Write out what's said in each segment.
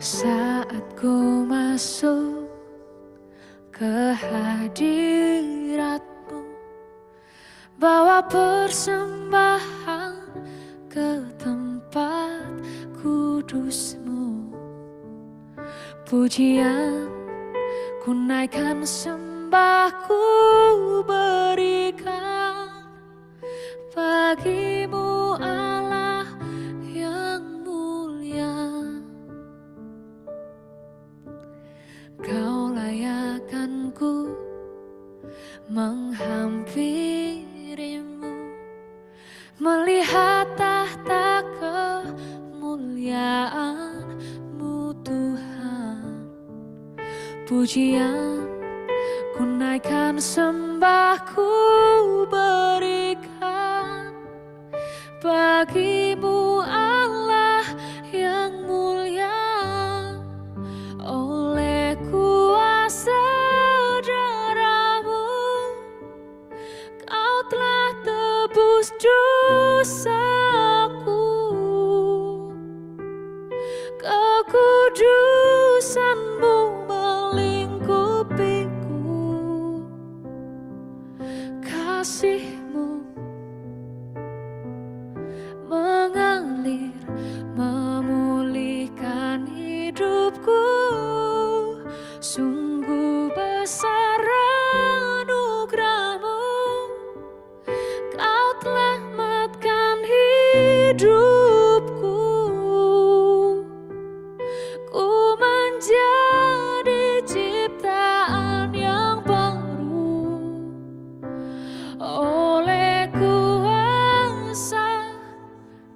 Saat ku masuk ke hadirat-Mu, bawa persembahan ke tempat kudus-Mu. Pujian ku naikkan, sembah ku berikan bagi-Mu Allah yang mulia. Kau layakkan ku menghampiri-Mu, melihat tahta kemuliaan-Mu Tuhan. Pujian ku naikkan, sembah ku berikan bagi-Mu Allah yang mulia. Oleh kuasa darah-Mu, Kau telah tebus dosaku. Kekudusan-Mu melingkupiku, kasih-Mu mengalir, memulihkan hidupku. Sungguh besar anugerah-Mu, Kau telah selamatkan hidupku. Ku menjadi ciptaan yang baru oleh kuasa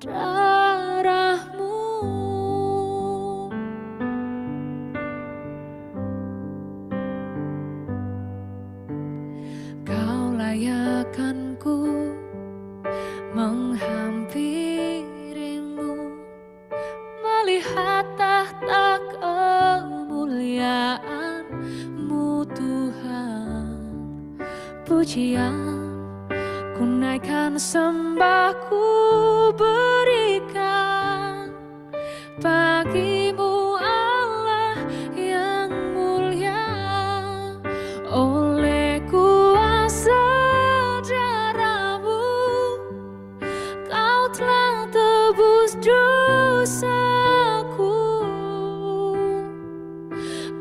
darah-Mu. Kau layakkan ku menghampiri-Mu, melihat tahta kemuliaan-Mu Tuhan. Pujian ku naikkan, sembah ku berikan bagi-Mu Allah yang mulia. Oleh kuasa darah-Mu, Kau telah tebus dosaku.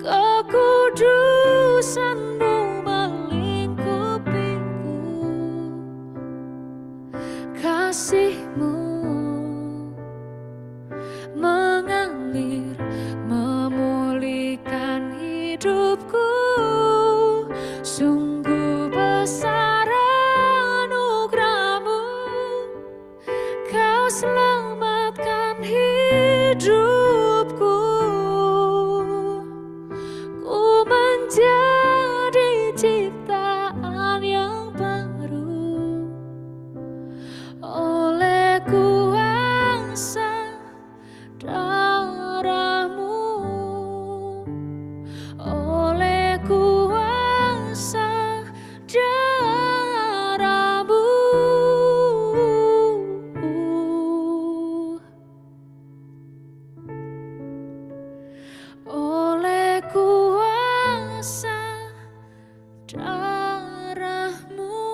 Kekudusan-Mu melingkupiku, kasih-Mu mengalir, memulihkan hidupku. Sungguh besar anugerah-Mu, Kau selamatkan hidupku. Ku menjadi ciptaan yang baru oleh kuasa darah-Mu. Oleh kuasa darah-Mu. Oleh kuasa darah-Mu.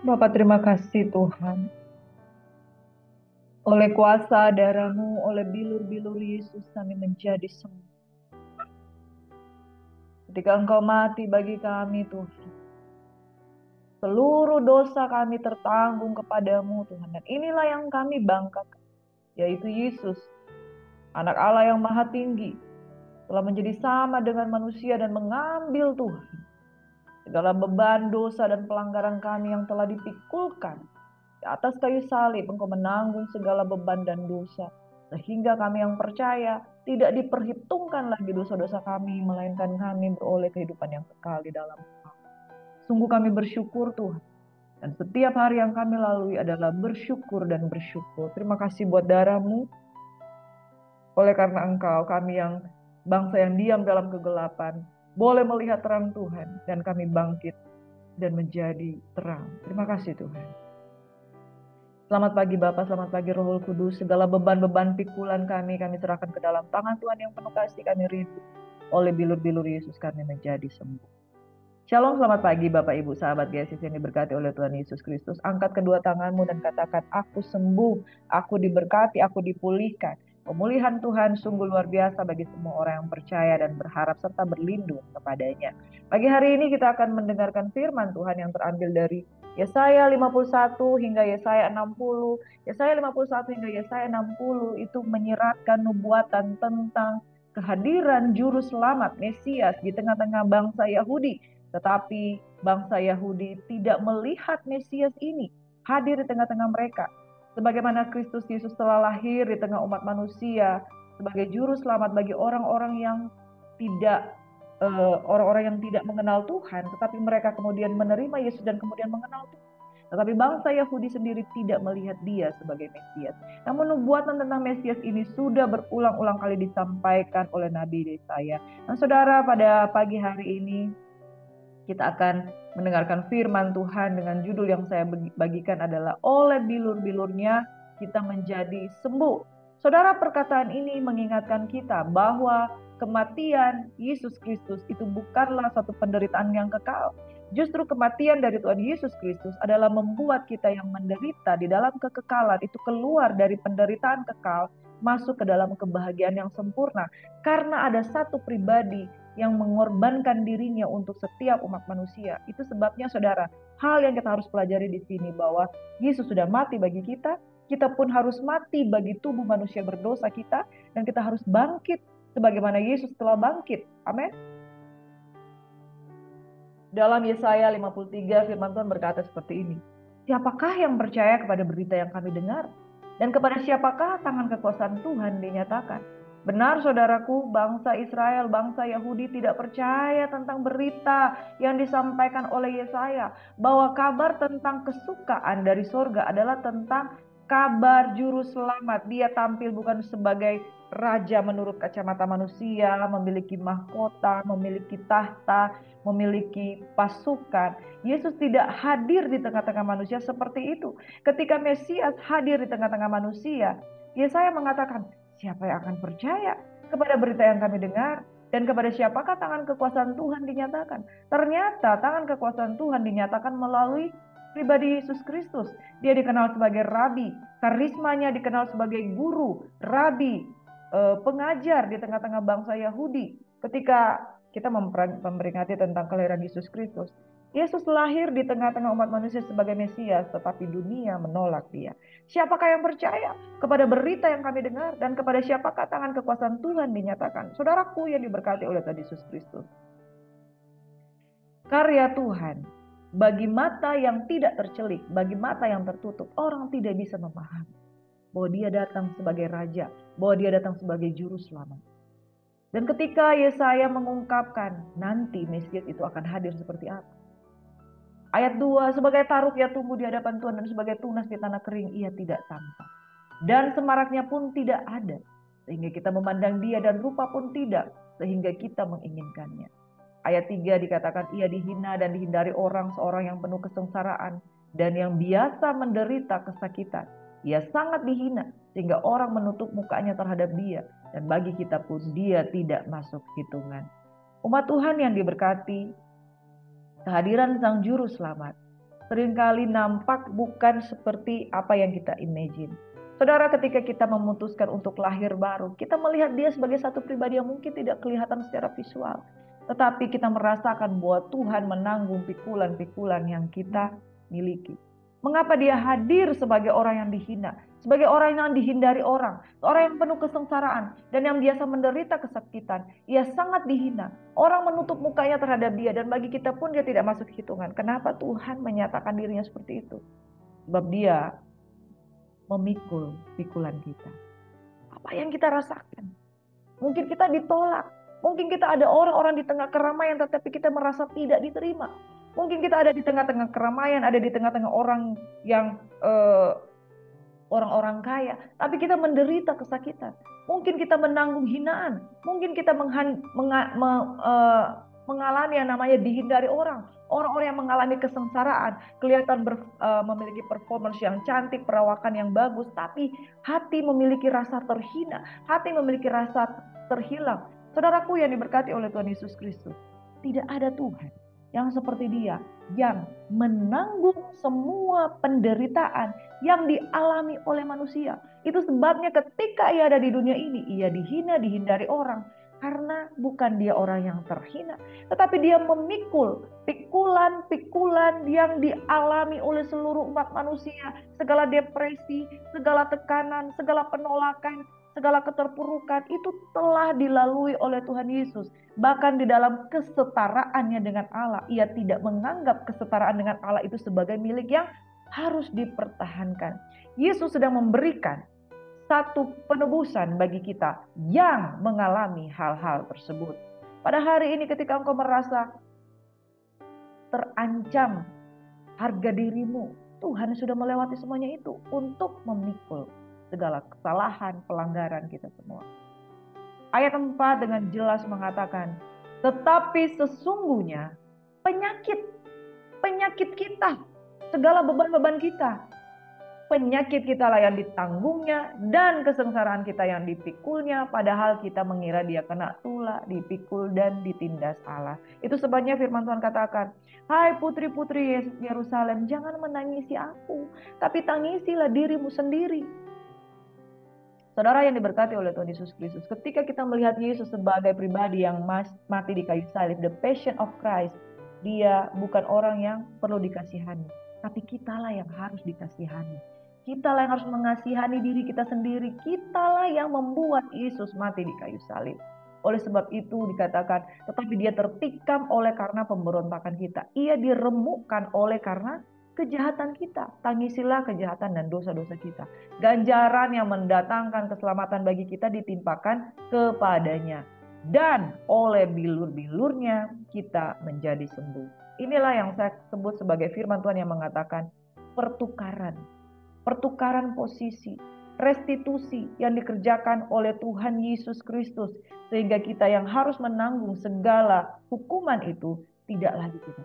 Bapa, terima kasih Tuhan. Oleh kuasa darah-Mu, oleh bilur-bilur Yesus kami menjadi sembuh. Ketika Engkau mati bagi kami Tuhan, seluruh dosa kami tertanggung kepadamu Tuhan. Dan inilah yang kami banggakan, yaitu Yesus, Anak Allah yang Maha Tinggi, telah menjadi sama dengan manusia dan mengambil Tuhan segala beban dosa dan pelanggaran kami yang telah dipikulkan di atas kayu salib. Engkau menanggung segala beban dan dosa, sehingga kami yang percaya tidak diperhitungkan lagi dosa-dosa kami, melainkan kami beroleh kehidupan yang kekal di dalam Engkau. Sungguh kami bersyukur Tuhan. Dan setiap hari yang kami lalui adalah bersyukur dan bersyukur. Terima kasih buat darah-Mu. Oleh karena Engkau, kami yang bangsa yang diam dalam kegelapan, boleh melihat terang Tuhan. Dan kami bangkit dan menjadi terang. Terima kasih Tuhan. Selamat pagi Bapak, selamat pagi Roh Kudus. Segala beban-beban pikulan kami serahkan ke dalam tangan Tuhan yang penuh kasih. Kami rindu oleh bilur-bilur Yesus kami menjadi sembuh. Shalom, selamat pagi Bapak Ibu sahabat GSIS yang diberkati oleh Tuhan Yesus Kristus. Angkat kedua tanganmu dan katakan, aku sembuh, aku diberkati, aku dipulihkan. Pemulihan Tuhan sungguh luar biasa bagi semua orang yang percaya dan berharap serta berlindung kepadanya. Pagi hari ini kita akan mendengarkan firman Tuhan yang terambil dari Yesaya 51 hingga Yesaya 60. Yesaya 51 hingga Yesaya 60 itu menyiratkan nubuatan tentang kehadiran juru selamat Mesias di tengah-tengah bangsa Yahudi. Tetapi bangsa Yahudi tidak melihat Mesias ini hadir di tengah-tengah mereka. Sebagaimana Kristus Yesus telah lahir di tengah umat manusia sebagai juru selamat bagi orang-orang yang tidak mengenal Tuhan, tetapi mereka kemudian menerima Yesus dan kemudian mengenal Tuhan. Tetapi bangsa Yahudi sendiri tidak melihat dia sebagai Mesias. Namun nubuatan tentang Mesias ini sudah berulang-ulang kali disampaikan oleh Nabi Yesaya. Nah saudara, pada pagi hari ini kita akan mendengarkan firman Tuhan dengan judul yang saya bagikan adalah oleh bilur-bilurnya kita menjadi sembuh. Saudara, perkataan ini mengingatkan kita bahwa kematian Yesus Kristus itu bukanlah satu penderitaan yang kekal. Justru kematian dari Tuhan Yesus Kristus adalah membuat kita yang menderita di dalam kekekalan itu keluar dari penderitaan kekal, masuk ke dalam kebahagiaan yang sempurna. Karena ada satu pribadi yang mengorbankan dirinya untuk setiap umat manusia. Itu sebabnya saudara, hal yang kita harus pelajari di sini bahwa Yesus sudah mati bagi kita pun harus mati bagi tubuh manusia berdosa kita, dan kita harus bangkit sebagaimana Yesus telah bangkit. Amin. Dalam Yesaya 53 firman Tuhan berkata seperti ini. Siapakah yang percaya kepada berita yang kami dengar? Dan kepada siapakah tangan kekuasaan Tuhan dinyatakan? Benar saudaraku, bangsa Israel, bangsa Yahudi tidak percaya tentang berita yang disampaikan oleh Yesaya. Bahwa kabar tentang kesukaan dari surga adalah tentang kabar juru selamat. Dia tampil bukan sebagai raja menurut kacamata manusia, memiliki mahkota, memiliki tahta, memiliki pasukan. Yesus tidak hadir di tengah-tengah manusia seperti itu. Ketika Mesias hadir di tengah-tengah manusia, Yesaya mengatakan, siapa yang akan percaya kepada berita yang kami dengar? Dan kepada siapakah tangan kekuasaan Tuhan dinyatakan? Ternyata tangan kekuasaan Tuhan dinyatakan melalui pribadi Yesus Kristus. Dia dikenal sebagai rabi, karismanya dikenal sebagai guru, rabi, pengajar di tengah-tengah bangsa Yahudi. Ketika kita memperingati tentang kelahiran Yesus Kristus, Yesus lahir di tengah-tengah umat manusia sebagai Mesias, tetapi dunia menolak dia. Siapakah yang percaya kepada berita yang kami dengar, dan kepada siapakah tangan kekuasaan Tuhan dinyatakan? Saudaraku yang diberkati oleh Tuhan Yesus Kristus, karya Tuhan bagi mata yang tidak tercelik, bagi mata yang tertutup, orang tidak bisa memahami bahwa dia datang sebagai raja, bahwa dia datang sebagai juru selamat. Dan ketika Yesaya mengungkapkan nanti Mesias itu akan hadir seperti apa? Ayat 2, sebagai taruk ia tumbuh di hadapan Tuhan, dan sebagai tunas di tanah kering ia tidak tampak. Dan semaraknya pun tidak ada, sehingga kita memandang dia, dan rupa pun tidak, sehingga kita menginginkannya. Ayat 3 dikatakan ia dihina dan dihindari orang, seorang yang penuh kesengsaraan dan yang biasa menderita kesakitan. Ia sangat dihina sehingga orang menutup mukanya terhadap dia, dan bagi kita pun dia tidak masuk hitungan. Umat Tuhan yang diberkati, kehadiran Sang Juru Selamat seringkali nampak bukan seperti apa yang kita imagine. Saudara, ketika kita memutuskan untuk lahir baru, kita melihat dia sebagai satu pribadi yang mungkin tidak kelihatan secara visual. Tetapi kita merasakan bahwa Tuhan menanggung pikulan-pikulan yang kita miliki. Mengapa dia hadir sebagai orang yang dihina, sebagai orang yang dihindari orang yang penuh kesengsaraan, dan yang biasa menderita kesakitan. Ia sangat dihina. Orang menutup mukanya terhadap dia, dan bagi kita pun dia tidak masuk hitungan. Kenapa Tuhan menyatakan dirinya seperti itu? Sebab dia memikul pikulan kita. Apa yang kita rasakan? Mungkin kita ditolak. Mungkin kita ada orang-orang di tengah keramaian tetapi kita merasa tidak diterima. Mungkin kita ada di tengah-tengah keramaian, ada di tengah-tengah orang yang orang-orang kaya, tapi kita menderita kesakitan. Mungkin kita menanggung hinaan, mungkin kita mengalami yang namanya dihindari orang. Orang-orang yang mengalami kesengsaraan, kelihatan memiliki performance yang cantik, perawakan yang bagus, tapi hati memiliki rasa terhina, hati memiliki rasa terhilang. Saudaraku yang diberkati oleh Tuhan Yesus Kristus, tidak ada Tuhan yang seperti Dia, yang menanggung semua penderitaan yang dialami oleh manusia. Itu sebabnya ketika Ia ada di dunia ini, Ia dihina, dihindari orang. Karena bukan Dia orang yang terhina, tetapi Dia memikul pikulan-pikulan yang dialami oleh seluruh umat manusia. Segala depresi, segala tekanan, segala penolakan, segala keterpurukan itu telah dilalui oleh Tuhan Yesus. Bahkan di dalam kesetaraannya dengan Allah, Ia tidak menganggap kesetaraan dengan Allah itu sebagai milik yang harus dipertahankan. Yesus sedang memberikan satu penebusan bagi kita yang mengalami hal-hal tersebut. Pada hari ini ketika engkau merasa terancam harga dirimu, Tuhan sudah melewati semuanya itu untuk memikul segala kesalahan, pelanggaran kita semua. Ayat 4 dengan jelas mengatakan, tetapi sesungguhnya penyakit kita, segala beban-beban kita, penyakit kita lah yang ditanggungnya dan kesengsaraan kita yang dipikulnya, padahal kita mengira Dia kena tulah, dipikul dan ditindas Allah. Itu sebabnya firman Tuhan katakan, hai putri-putri Yerusalem, jangan menangisi aku, tapi tangisilah dirimu sendiri. Saudara yang diberkati oleh Tuhan Yesus Kristus, ketika kita melihat Yesus sebagai pribadi yang mati di kayu salib, the passion of Christ, Dia bukan orang yang perlu dikasihani, tapi kitalah yang harus dikasihani. Kitalah yang harus mengasihani diri kita sendiri. Kitalah yang membuat Yesus mati di kayu salib. Oleh sebab itu dikatakan, tetapi Dia tertikam oleh karena pemberontakan kita. Ia diremukkan oleh karena kejahatan kita. Tangisilah kejahatan dan dosa-dosa kita. Ganjaran yang mendatangkan keselamatan bagi kita ditimpakan kepadanya. Dan oleh bilur-bilurnya kita menjadi sembuh. Inilah yang saya sebut sebagai firman Tuhan yang mengatakan pertukaran posisi, restitusi yang dikerjakan oleh Tuhan Yesus Kristus, sehingga kita yang harus menanggung segala hukuman itu tidak lagi kita.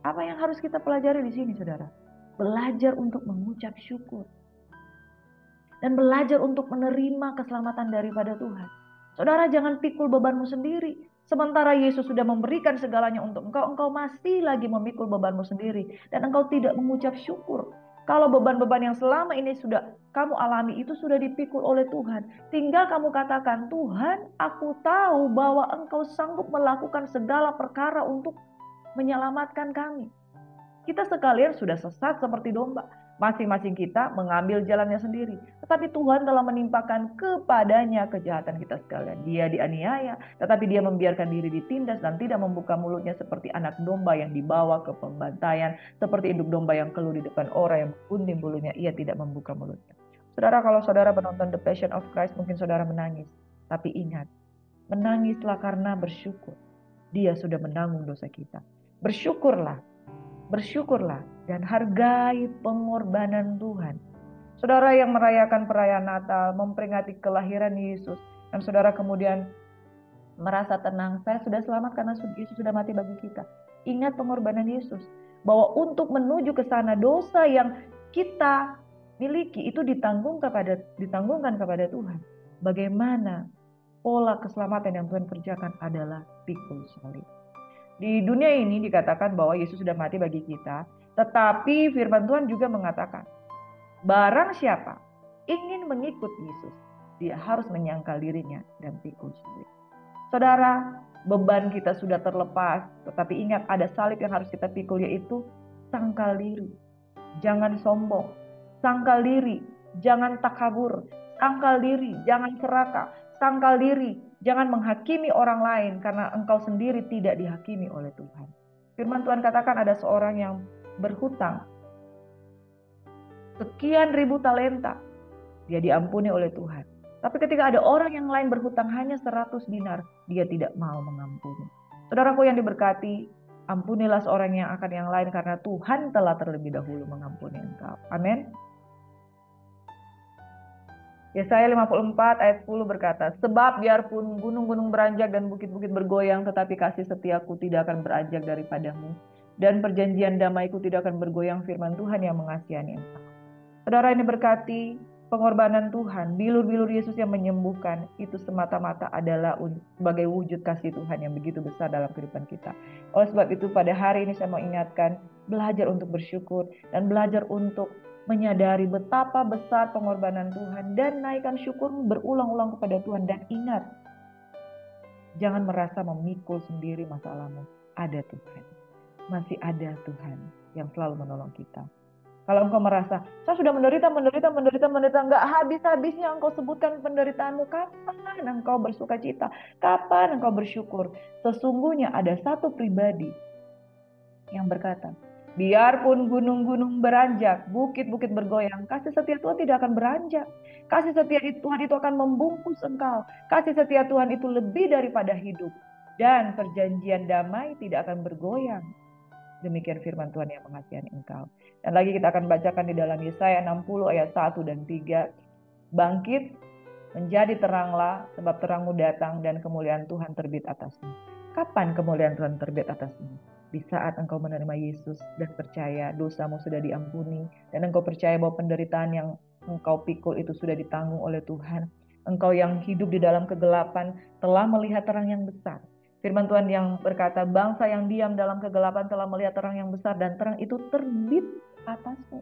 Apa yang harus kita pelajari di sini, saudara? Belajar untuk mengucap syukur dan belajar untuk menerima keselamatan daripada Tuhan. Saudara, jangan pikul bebanmu sendiri. Sementara Yesus sudah memberikan segalanya untuk engkau masih lagi memikul bebanmu sendiri dan engkau tidak mengucap syukur. Kalau beban-beban yang selama ini sudah kamu alami itu sudah dipikul oleh Tuhan. Tinggal kamu katakan, Tuhan, aku tahu bahwa Engkau sanggup melakukan segala perkara untuk menyelamatkan kami. Kita sekalian sudah sesat seperti domba. Masing-masing kita mengambil jalannya sendiri. Tetapi Tuhan telah menimpakan kepadanya kejahatan kita sekalian. Dia dianiaya, tetapi Dia membiarkan diri ditindas dan tidak membuka mulutnya seperti anak domba yang dibawa ke pembantaian. Seperti induk domba yang keluh di depan orang yang menggunting bulunya, Ia tidak membuka mulutnya. Saudara, kalau saudara menonton The Passion of Christ, mungkin saudara menangis. Tapi ingat, menangislah karena bersyukur. Dia sudah menanggung dosa kita. Bersyukurlah dan hargai pengorbanan Tuhan. Saudara yang merayakan perayaan Natal, memperingati kelahiran Yesus, dan saudara kemudian merasa tenang, saya sudah selamat karena Yesus sudah mati bagi kita. Ingat pengorbanan Yesus, bahwa untuk menuju ke sana dosa yang kita miliki itu ditanggungkan kepada Tuhan. Bagaimana pola keselamatan yang Tuhan kerjakan adalah pikul salib. Di dunia ini dikatakan bahwa Yesus sudah mati bagi kita, tetapi firman Tuhan juga mengatakan, barang siapa ingin mengikut Yesus, dia harus menyangkal dirinya dan pikul salib. Saudara, beban kita sudah terlepas, tetapi ingat ada salib yang harus kita pikul, yaitu sangkal diri. Jangan sombong, sangkal diri, jangan takabur, sangkal diri, jangan serakah, sangkal diri, jangan menghakimi orang lain karena engkau sendiri tidak dihakimi oleh Tuhan. Firman Tuhan katakan ada seorang yang berhutang sekian ribu talenta, dia diampuni oleh Tuhan. Tapi ketika ada orang yang lain berhutang hanya 100 dinar, dia tidak mau mengampuni. Saudaraku yang diberkati, Ampunilah seorang yang akan yang lain karena Tuhan telah terlebih dahulu mengampuni engkau. Amin. Yesaya 54 ayat 10 berkata, sebab biarpun gunung-gunung beranjak dan bukit-bukit bergoyang, tetapi kasih setiaku tidak akan beranjak daripadamu. Dan perjanjian damaiku tidak akan bergoyang, firman Tuhan yang mengasihani engkau. Saudara, ini berkati pengorbanan Tuhan, bilur-bilur Yesus yang menyembuhkan, itu semata-mata adalah sebagai wujud kasih Tuhan yang begitu besar dalam kehidupan kita. Oleh sebab itu pada hari ini saya mau ingatkan, belajar untuk bersyukur dan belajar untuk menyadari betapa besar pengorbanan Tuhan dan naikkan syukur berulang-ulang kepada Tuhan. Dan ingat, jangan merasa memikul sendiri masalahmu. Ada Tuhan, masih ada Tuhan yang selalu menolong kita. Kalau engkau merasa, saya sudah menderita, enggak habis-habisnya engkau sebutkan penderitaanmu, kapan engkau bersuka cita? Kapan engkau bersyukur? Sesungguhnya ada satu pribadi yang berkata, biarpun gunung-gunung beranjak, bukit-bukit bergoyang, kasih setia Tuhan tidak akan beranjak. Kasih setia Tuhan itu akan membungkus engkau. Kasih setia Tuhan itu lebih daripada hidup. Dan perjanjian damai tidak akan bergoyang. Demikian firman Tuhan yang mengasihani engkau. Dan lagi kita akan bacakan di dalam Yesaya 60 ayat 1 dan 3. Bangkit, menjadi teranglah, sebab terangmu datang dan kemuliaan Tuhan terbit atasmu. Kapan kemuliaan Tuhan terbit atasmu? Di saat engkau menerima Yesus dan percaya dosamu sudah diampuni. Dan engkau percaya bahwa penderitaan yang engkau pikul itu sudah ditanggung oleh Tuhan. Engkau yang hidup di dalam kegelapan telah melihat terang yang besar. Firman Tuhan yang berkata, bangsa yang diam dalam kegelapan telah melihat terang yang besar dan terang itu terbit atasmu.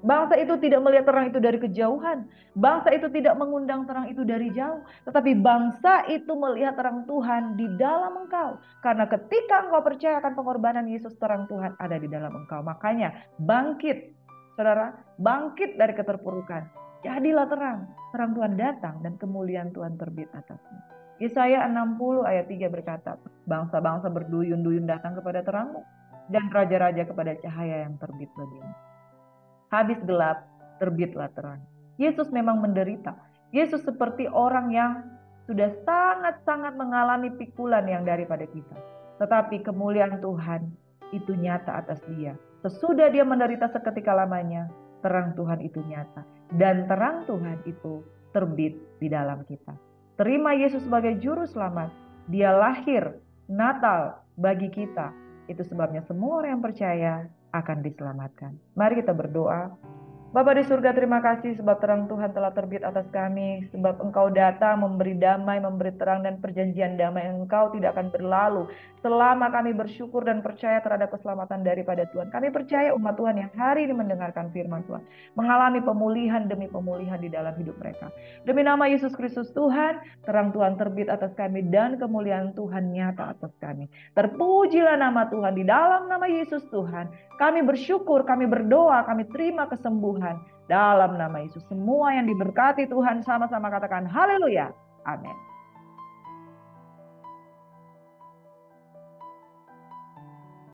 Bangsa itu tidak melihat terang itu dari kejauhan. Bangsa itu tidak mengundang terang itu dari jauh. Tetapi bangsa itu melihat terang Tuhan di dalam engkau. Karena ketika engkau percaya akan pengorbanan Yesus, terang Tuhan ada di dalam engkau. Makanya bangkit, saudara, bangkit dari keterpurukan. Jadilah terang. Terang Tuhan datang dan kemuliaan Tuhan terbit atasmu. Yesaya 60 ayat 3 berkata, bangsa-bangsa berduyun-duyun datang kepada terangmu, dan raja-raja kepada cahaya yang terbit bagimu. Habis gelap, terbitlah terang. Yesus memang menderita. Yesus seperti orang yang sudah sangat-sangat mengalami pikulan yang daripada kita. Tetapi kemuliaan Tuhan itu nyata atas dia. Sesudah dia menderita seketika lamanya, terang Tuhan itu nyata. Dan terang Tuhan itu terbit di dalam kita. Terima Yesus sebagai juru selamat. Dia lahir, Natal bagi kita. Itu sebabnya semua orang yang percaya akan diselamatkan. Mari kita berdoa. Bapa di surga, terima kasih sebab terang Tuhan telah terbit atas kami. Sebab Engkau datang memberi damai, memberi terang, dan perjanjian damai Engkau tidak akan berlalu selama kami bersyukur dan percaya terhadap keselamatan daripada Tuhan. Kami percaya umat Tuhan yang hari ini mendengarkan firman Tuhan mengalami pemulihan demi pemulihan di dalam hidup mereka. Demi nama Yesus Kristus Tuhan, terang Tuhan terbit atas kami dan kemuliaan Tuhan nyata atas kami. Terpujilah nama Tuhan. Di dalam nama Yesus Tuhan, kami bersyukur, kami berdoa, kami terima kesembuhan dalam nama Yesus. Semua yang diberkati Tuhan sama-sama katakan haleluya. Amin.